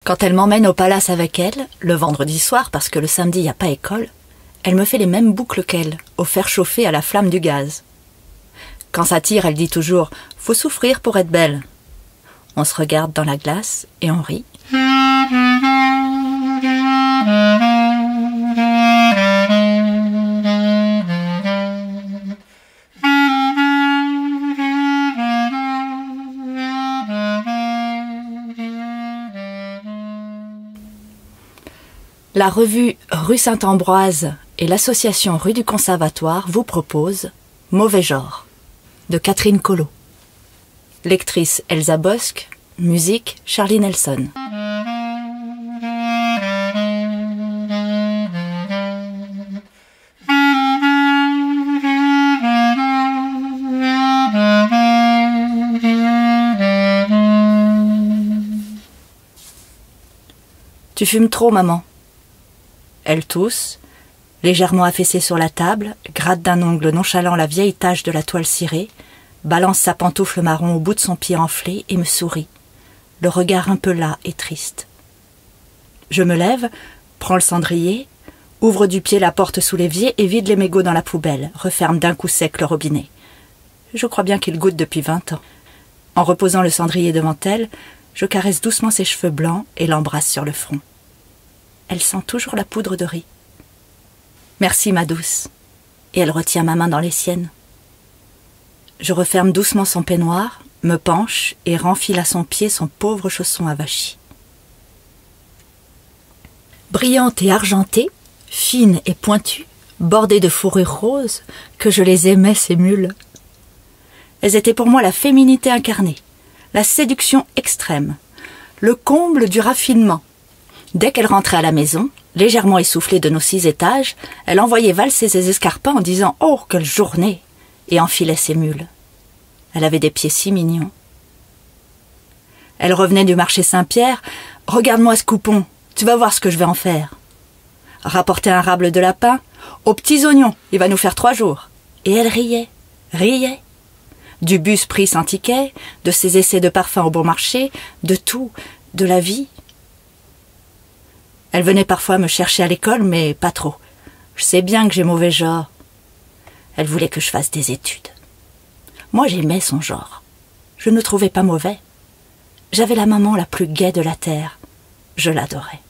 Quand elle m'emmène au palace avec elle, le vendredi soir, parce que le samedi, il n'y a pas école, elle me fait les mêmes boucles qu'elle, au fer chauffer à la flamme du gaz. Quand ça tire, elle dit toujours « Faut souffrir pour être belle ». On se regarde dans la glace et on rit. La revue Rue Saint-Ambroise et l'association Rue du Conservatoire vous proposent Mauvais genre de Catherine Collot. Lectrice Elsa Bosque, musique Charlie Nelson. Tu fumes trop, maman. Elle tousse, légèrement affaissée sur la table, gratte d'un ongle nonchalant la vieille tache de la toile cirée, balance sa pantoufle marron au bout de son pied enflé et me sourit, le regard un peu las et triste. Je me lève, prends le cendrier, ouvre du pied la porte sous l'évier et vide les mégots dans la poubelle, referme d'un coup sec le robinet. Je crois bien qu'il goûte depuis 20 ans. En reposant le cendrier devant elle, je caresse doucement ses cheveux blancs et l'embrasse sur le front. Elle sent toujours la poudre de riz. « Merci, ma douce. » Et elle retient ma main dans les siennes. Je referme doucement son peignoir, me penche et renfile à son pied son pauvre chausson avachi. Brillante et argentée, fine et pointue, bordée de fourrure rose, que je les aimais, ces mules. Elles étaient pour moi la féminité incarnée, la séduction extrême, le comble du raffinement. Dès qu'elle rentrait à la maison, légèrement essoufflée de nos 6 étages, elle envoyait valser ses escarpins en disant « Oh, quelle journée !» et enfilait ses mules. Elle avait des pieds si mignons. Elle revenait du marché Saint-Pierre. « Regarde-moi ce coupon, tu vas voir ce que je vais en faire. » Rapportait un rable de lapin. « Aux petits oignons, il va nous faire 3 jours. » Et elle riait, riait. Du bus pris sans ticket, de ses essais de parfum au bon marché, de tout, de la vie. Elle venait parfois me chercher à l'école, mais pas trop. Je sais bien que j'ai mauvais genre. Elle voulait que je fasse des études. Moi, j'aimais son genre. Je ne le trouvais pas mauvais. J'avais la maman la plus gaie de la terre. Je l'adorais.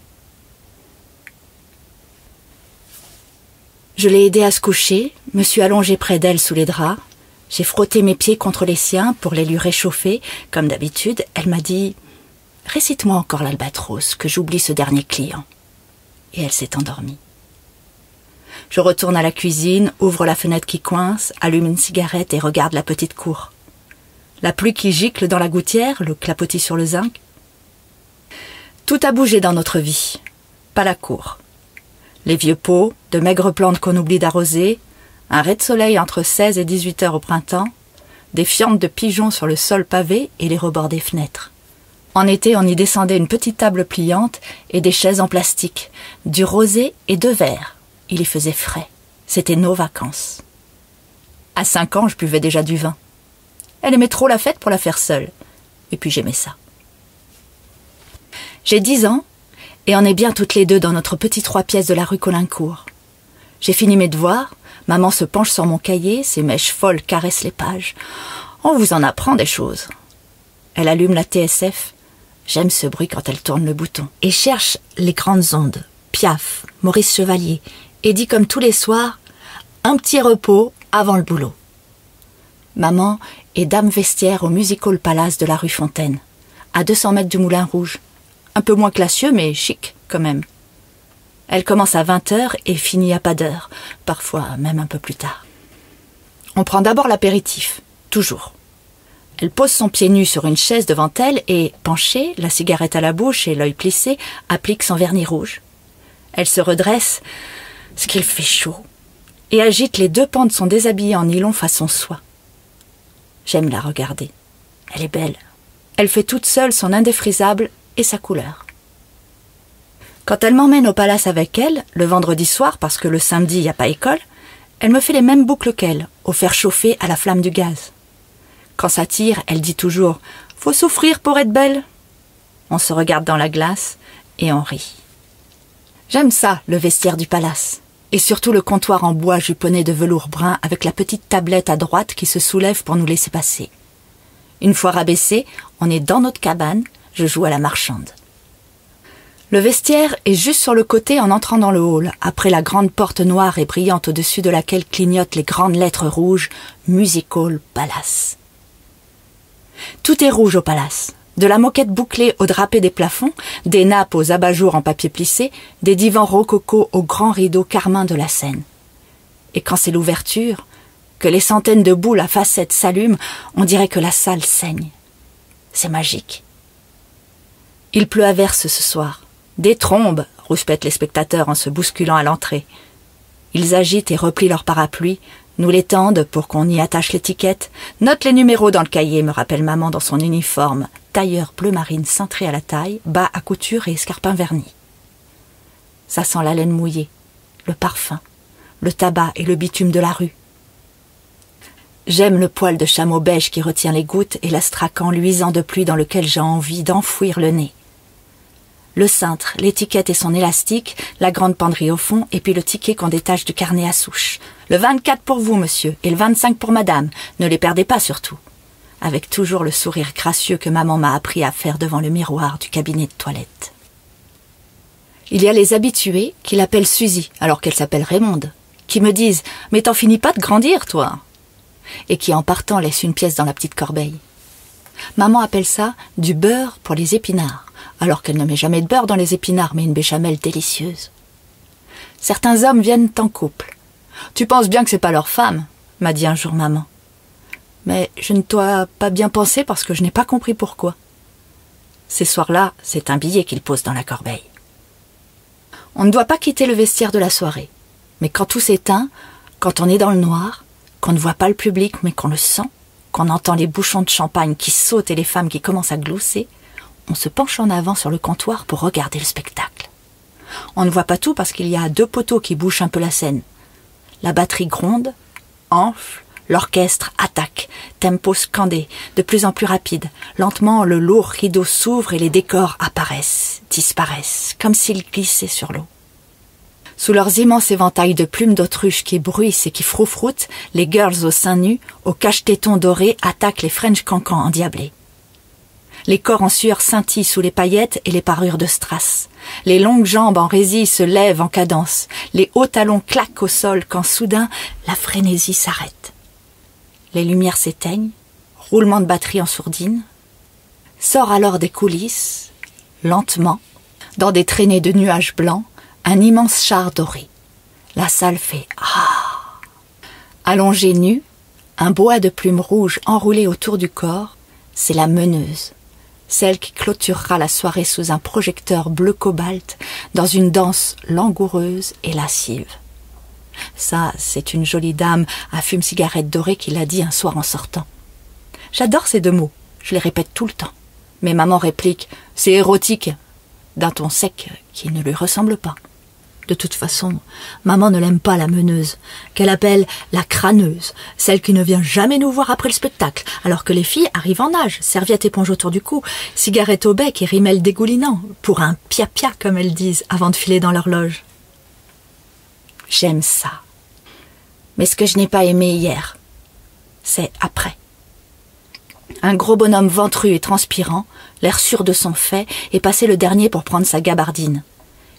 Je l'ai aidée à se coucher, me suis allongée près d'elle sous les draps. J'ai frotté mes pieds contre les siens pour les lui réchauffer. Comme d'habitude, elle m'a dit « Récite-moi encore l'Albatros, que j'oublie ce dernier client. » Et elle s'est endormie. Je retourne à la cuisine, ouvre la fenêtre qui coince, allume une cigarette et regarde la petite cour. La pluie qui gicle dans la gouttière, le clapotis sur le zinc. Tout a bougé dans notre vie, pas la cour. Les vieux pots, de maigres plantes qu'on oublie d'arroser, un ray de soleil entre 16 et 18 heures au printemps, des fientes de pigeons sur le sol pavé et les rebords des fenêtres. En été, on y descendait une petite table pliante et des chaises en plastique, du rosé et 2 verres. Il y faisait frais. C'était nos vacances. À 5 ans, je buvais déjà du vin. Elle aimait trop la fête pour la faire seule. Et puis j'aimais ça. J'ai 10 ans et on est bien toutes les deux dans notre petit 3 pièces de la rue Colincourt. J'ai fini mes devoirs. Maman se penche sur mon cahier, ses mèches folles caressent les pages. On vous en apprend des choses. Elle allume la TSF. J'aime ce bruit quand elle tourne le bouton. Et cherche les grandes ondes. Piaf, Maurice Chevalier. Et dit comme tous les soirs, un petit repos avant le boulot. Maman est dame vestiaire au Music Hall Palace de la rue Fontaine, à 200 mètres du Moulin Rouge. Un peu moins classieux, mais chic quand même. Elle commence à 20h et finit à pas d'heure, parfois même un peu plus tard. On prend d'abord l'apéritif, toujours. Elle pose son pied nu sur une chaise devant elle et, penchée, la cigarette à la bouche et l'œil plissé, applique son vernis rouge. Elle se redresse, ce qu'il fait chaud, et agite les 2 pans de son déshabillé en nylon façon soie. J'aime la regarder. Elle est belle. Elle fait toute seule son indéfrisable et sa couleur. Quand elle m'emmène au palace avec elle, le vendredi soir, parce que le samedi, il n'y a pas école, elle me fait les mêmes boucles qu'elle, au fer chauffer à la flamme du gaz. Quand ça tire, elle dit toujours « Faut souffrir pour être belle ». On se regarde dans la glace et on rit. J'aime ça, le vestiaire du palace. Et surtout le comptoir en bois juponné de velours brun avec la petite tablette à droite qui se soulève pour nous laisser passer. Une fois rabaissé, on est dans notre cabane, je joue à la marchande. Le vestiaire est juste sur le côté en entrant dans le hall, après la grande porte noire et brillante au-dessus de laquelle clignotent les grandes lettres rouges « Music Hall Palace ». Tout est rouge au palace. De la moquette bouclée au drapé des plafonds, des nappes aux abat-jours en papier plissé, des divans rococo aux grands rideaux carmin de la scène. Et quand c'est l'ouverture, que les centaines de boules à facettes s'allument, on dirait que la salle saigne. C'est magique. Il pleut à verse ce soir. Des trombes, rouspètent les spectateurs en se bousculant à l'entrée. Ils agitent et replient leur parapluie, nous les tendent pour qu'on y attache l'étiquette. Note les numéros dans le cahier, me rappelle maman dans son uniforme. Tailleur bleu marine cintré à la taille, bas à couture et escarpin verni. Ça sent la laine mouillée, le parfum, le tabac et le bitume de la rue. J'aime le poil de chameau beige qui retient les gouttes et l'astracan luisant de pluie dans lequel j'ai envie d'enfouir le nez. Le cintre, l'étiquette et son élastique, la grande penderie au fond, et puis le ticket qu'on détache du carnet à souche. Le 24 pour vous, monsieur, et le 25 pour madame. Ne les perdez pas, surtout. Avec toujours le sourire gracieux que maman m'a appris à faire devant le miroir du cabinet de toilette. Il y a les habitués qui l'appellent Suzy, alors qu'elle s'appelle Raymonde, qui me disent « Mais t'en finis pas de grandir, toi !» et qui, en partant, laissent une pièce dans la petite corbeille. Maman appelle ça du beurre pour les épinards, alors qu'elle ne met jamais de beurre dans les épinards, mais une béchamel délicieuse. Certains hommes viennent en couple. « Tu penses bien que c'est pas leur femme ?» m'a dit un jour maman. Mais je ne dois pas bien penser parce que je n'ai pas compris pourquoi. Ces soirs-là, c'est un billet qu'ils posent dans la corbeille. On ne doit pas quitter le vestiaire de la soirée. Mais quand tout s'éteint, quand on est dans le noir, qu'on ne voit pas le public mais qu'on le sent, qu'on entend les bouchons de champagne qui sautent et les femmes qui commencent à glousser, on se penche en avant sur le comptoir pour regarder le spectacle. On ne voit pas tout parce qu'il y a 2 poteaux qui bouchent un peu la scène. La batterie gronde, enfle, l'orchestre attaque, tempo scandé, de plus en plus rapide. Lentement, le lourd rideau s'ouvre et les décors apparaissent, disparaissent, comme s'ils glissaient sur l'eau. Sous leurs immenses éventails de plumes d'autruche qui bruissent et qui froufroutent, les girls aux seins nus, aux cache-tétons dorés, attaquent les French cancans endiablés. Les corps en sueur scintillent sous les paillettes et les parures de strass. Les longues jambes en résille se lèvent en cadence. Les hauts talons claquent au sol quand soudain la frénésie s'arrête. Les lumières s'éteignent, roulement de batterie en sourdine. Sort alors des coulisses, lentement, dans des traînées de nuages blancs, un immense char doré. La salle fait « Ah !» Allongée nue, un boa de plumes rouges enroulé autour du corps, c'est la meneuse, celle qui clôturera la soirée sous un projecteur bleu cobalt dans une danse langoureuse et lascive. Ça, c'est une jolie dame à fume-cigarette dorée qui l'a dit un soir en sortant. J'adore ces 2 mots, je les répète tout le temps. Mais maman réplique « C'est érotique !» d'un ton sec qui ne lui ressemble pas. De toute façon, maman ne l'aime pas la meneuse, qu'elle appelle la crâneuse, celle qui ne vient jamais nous voir après le spectacle, alors que les filles arrivent en nage, serviette éponge autour du cou, cigarette au bec et rimel dégoulinant, pour un pia-pia comme elles disent, avant de filer dans leur loge. J'aime ça. Mais ce que je n'ai pas aimé hier, c'est après. Un gros bonhomme ventru et transpirant, l'air sûr de son fait, est passé le dernier pour prendre sa gabardine.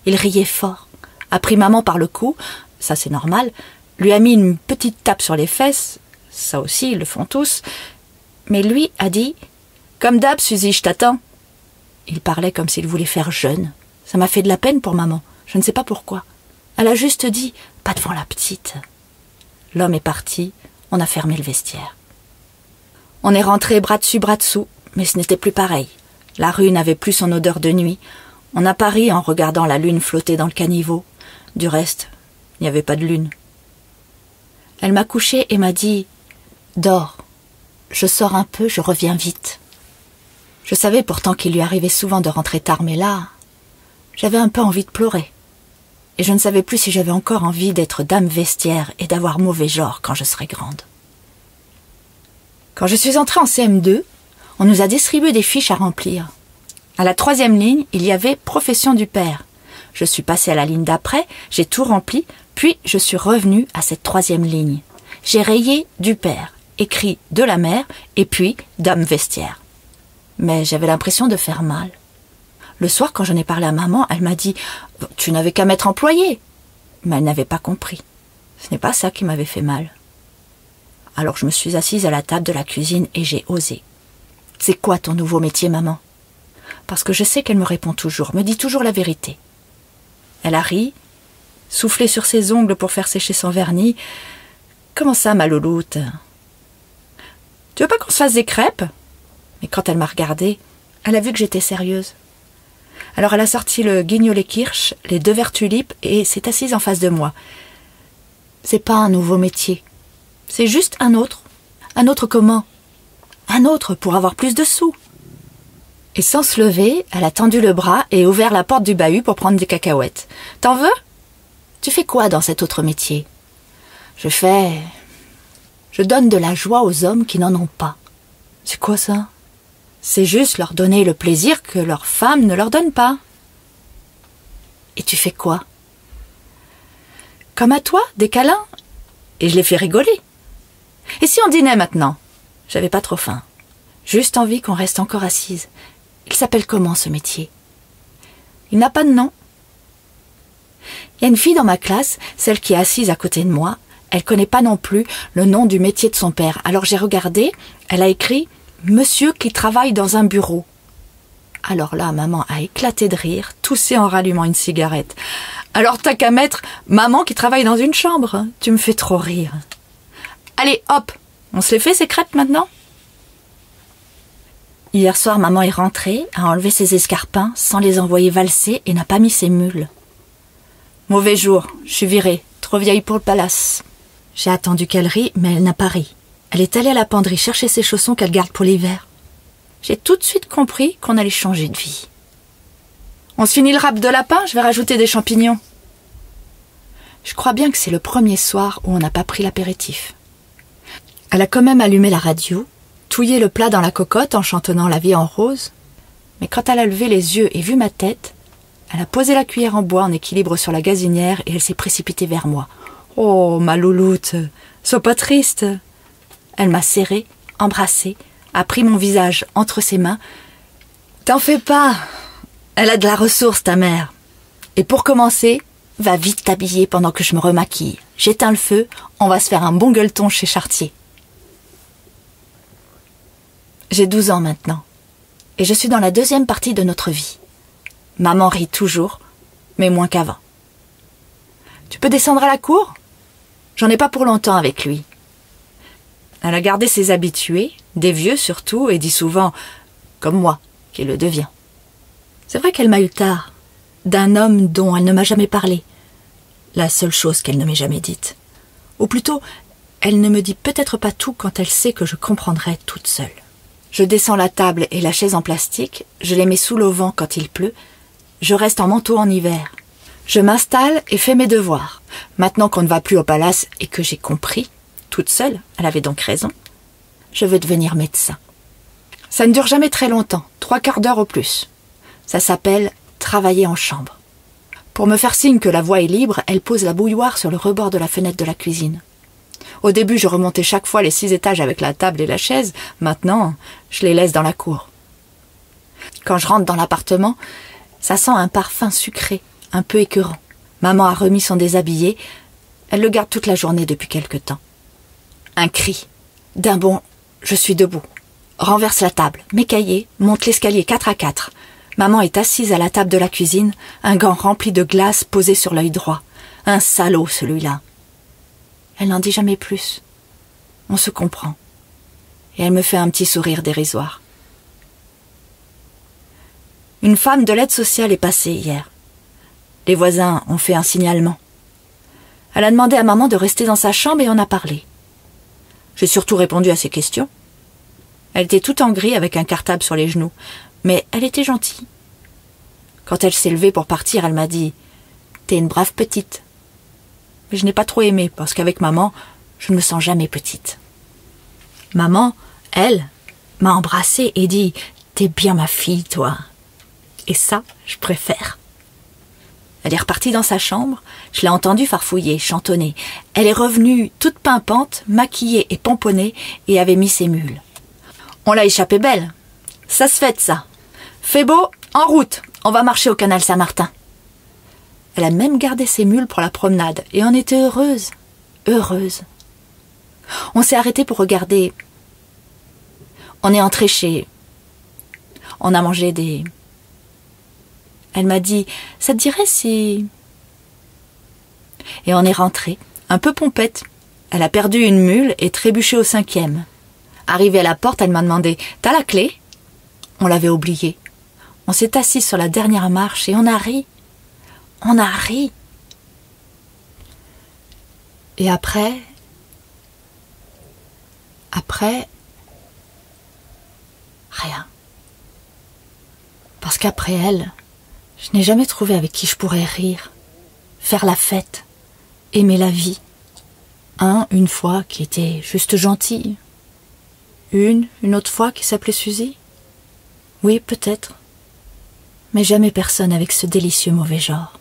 Il riait fort, a pris maman par le cou, ça c'est normal, lui a mis une petite tape sur les fesses, ça aussi ils le font tous, mais lui a dit « Comme d'hab, Suzy, je t'attends ». Il parlait comme s'il voulait faire jeune. Ça m'a fait de la peine pour maman, je ne sais pas pourquoi. Elle a juste dit « Pas devant la petite ». L'homme est parti, on a fermé le vestiaire. On est rentré bras dessus, bras dessous, mais ce n'était plus pareil. La rue n'avait plus son odeur de nuit. On a pari en regardant la lune flotter dans le caniveau. Du reste, il n'y avait pas de lune. Elle m'a couchée et m'a dit « Dors. Je sors un peu, je reviens vite. » Je savais pourtant qu'il lui arrivait souvent de rentrer tard, mais là, j'avais un peu envie de pleurer. Et je ne savais plus si j'avais encore envie d'être dame vestiaire et d'avoir mauvais genre quand je serais grande. Quand je suis entrée en CM2, on nous a distribué des fiches à remplir. À la 3e ligne, il y avait profession du père. Je suis passée à la ligne d'après, j'ai tout rempli, puis je suis revenue à cette 3e ligne. J'ai rayé du père, écrit de la mère, et puis dame vestiaire. Mais j'avais l'impression de faire mal. Le soir, quand j'en ai parlé à maman, elle m'a dit « Tu n'avais qu'à mettre employé ». Mais elle n'avait pas compris. Ce n'est pas ça qui m'avait fait mal. Alors je me suis assise à la table de la cuisine et j'ai osé. « C'est quoi ton nouveau métier, maman ?» Parce que je sais qu'elle me répond toujours, me dit toujours la vérité. Elle a ri, soufflé sur ses ongles pour faire sécher son vernis. « Comment ça, ma louloute ? Tu veux pas qu'on se fasse des crêpes ?» Mais quand elle m'a regardée, elle a vu que j'étais sérieuse. Alors elle a sorti le guignolet kirsch, les 2 verres tulipes et s'est assise en face de moi. C'est pas un nouveau métier. C'est juste un autre. Un autre comment ? Un autre pour avoir plus de sous. Et sans se lever, elle a tendu le bras et ouvert la porte du bahut pour prendre des cacahuètes. T'en veux ? Tu fais quoi dans cet autre métier ? Je donne de la joie aux hommes qui n'en ont pas. C'est quoi ça ? C'est juste leur donner le plaisir que leurs femmes ne leur donnent pas. Et tu fais quoi ? Comme à toi, des câlins. Et je les fais rigoler. Et si on dînait maintenant ? J'avais pas trop faim. Juste envie qu'on reste encore assise. Il s'appelle comment ce métier ? Il n'a pas de nom. Il y a une fille dans ma classe, celle qui est assise à côté de moi. Elle connaît pas non plus le nom du métier de son père. Alors j'ai regardé, elle a écrit « Monsieur qui travaille dans un bureau ». Alors là, maman a éclaté de rire, toussé en rallumant une cigarette. Alors t'as qu'à mettre « Maman qui travaille dans une chambre ». Tu me fais trop rire. Allez, hop, on se les fait ces crêpes maintenant ? Hier soir, maman est rentrée, a enlevé ses escarpins sans les envoyer valser et n'a pas mis ses mules. Mauvais jour, je suis virée, trop vieille pour le palace. J'ai attendu qu'elle rie, mais elle n'a pas ri. Elle est allée à la penderie chercher ses chaussons qu'elle garde pour l'hiver. J'ai tout de suite compris qu'on allait changer de vie. On se finit le râpe de lapin, je vais rajouter des champignons. Je crois bien que c'est le premier soir où on n'a pas pris l'apéritif. Elle a quand même allumé la radio, touillé le plat dans la cocotte en chantonnant La vie en rose. Mais quand elle a levé les yeux et vu ma tête, elle a posé la cuillère en bois en équilibre sur la gazinière et elle s'est précipitée vers moi. « Oh, ma louloute, sois pas triste !» Elle m'a serrée, embrassée, a pris mon visage entre ses mains. « T'en fais pas, elle a de la ressource, ta mère. Et pour commencer, va vite t'habiller pendant que je me remaquille. J'éteins le feu, on va se faire un bon gueuleton chez Chartier. » J'ai 12 ans maintenant, et je suis dans la 2e partie de notre vie. Maman rit toujours, mais moins qu'avant. « Tu peux descendre à la cour ? J'en ai pas pour longtemps avec lui. » Elle a gardé ses habitués, des vieux surtout, et dit souvent « comme moi, qui le devient ». C'est vrai qu'elle m'a eu tard, d'un homme dont elle ne m'a jamais parlé. La seule chose qu'elle ne m'ait jamais dite. Ou plutôt, elle ne me dit peut-être pas tout quand elle sait que je comprendrai toute seule. Je descends la table et la chaise en plastique, je les mets sous l'auvent quand il pleut, je reste en manteau en hiver. Je m'installe et fais mes devoirs. Maintenant qu'on ne va plus au palace et que j'ai compris, toute seule, elle avait donc raison, je veux devenir médecin. Ça ne dure jamais très longtemps, 3/4 d'heure au plus. Ça s'appelle travailler en chambre. Pour me faire signe que la voie est libre, elle pose la bouilloire sur le rebord de la fenêtre de la cuisine. Au début, je remontais chaque fois les 6 étages avec la table et la chaise. Maintenant, je les laisse dans la cour. Quand je rentre dans l'appartement, ça sent un parfum sucré, un peu écœurant. Maman a remis son déshabillé. Elle le garde toute la journée depuis quelque temps. Un cri. D'un bond, je suis debout. Renverse la table, mes cahiers, monte l'escalier 4 à 4. Maman est assise à la table de la cuisine, un gant rempli de glace posé sur l'œil droit. Un salaud, celui-là. Elle n'en dit jamais plus. On se comprend. Et elle me fait un petit sourire dérisoire. Une femme de l'aide sociale est passée hier. Les voisins ont fait un signalement. Elle a demandé à maman de rester dans sa chambre et on a parlé. J'ai surtout répondu à ses questions. Elle était toute en gris avec un cartable sur les genoux, mais elle était gentille. Quand elle s'est levée pour partir, elle m'a dit « T'es une brave petite ». Mais je n'ai pas trop aimé, parce qu'avec maman, je ne me sens jamais petite. Maman, elle, m'a embrassée et dit « T'es bien ma fille, toi ». Et ça, je préfère. Elle est repartie dans sa chambre, je l'ai entendue farfouiller, chantonner. Elle est revenue toute pimpante, maquillée et pomponnée, et avait mis ses mules. On l'a échappé belle. Ça se fait, ça. Fait beau, en route, on va marcher au canal Saint-Martin. Elle a même gardé ses mules pour la promenade, et on était heureuse, heureuse. On s'est arrêté pour regarder. On est entré chez... On a mangé des... Elle m'a dit, ça te dirait si... Et on est rentré, un peu pompette. Elle a perdu une mule et trébuché au 5e. Arrivée à la porte, elle m'a demandé, t'as la clé? On l'avait oubliée. On s'est assis sur la dernière marche et on a ri. On a ri. Et après, rien. Parce qu'après elle, je n'ai jamais trouvé avec qui je pourrais rire, faire la fête, aimer la vie. Une fois qui était juste gentille. Une autre fois qui s'appelait Suzy. Oui, peut-être. Mais jamais personne avec ce délicieux mauvais genre.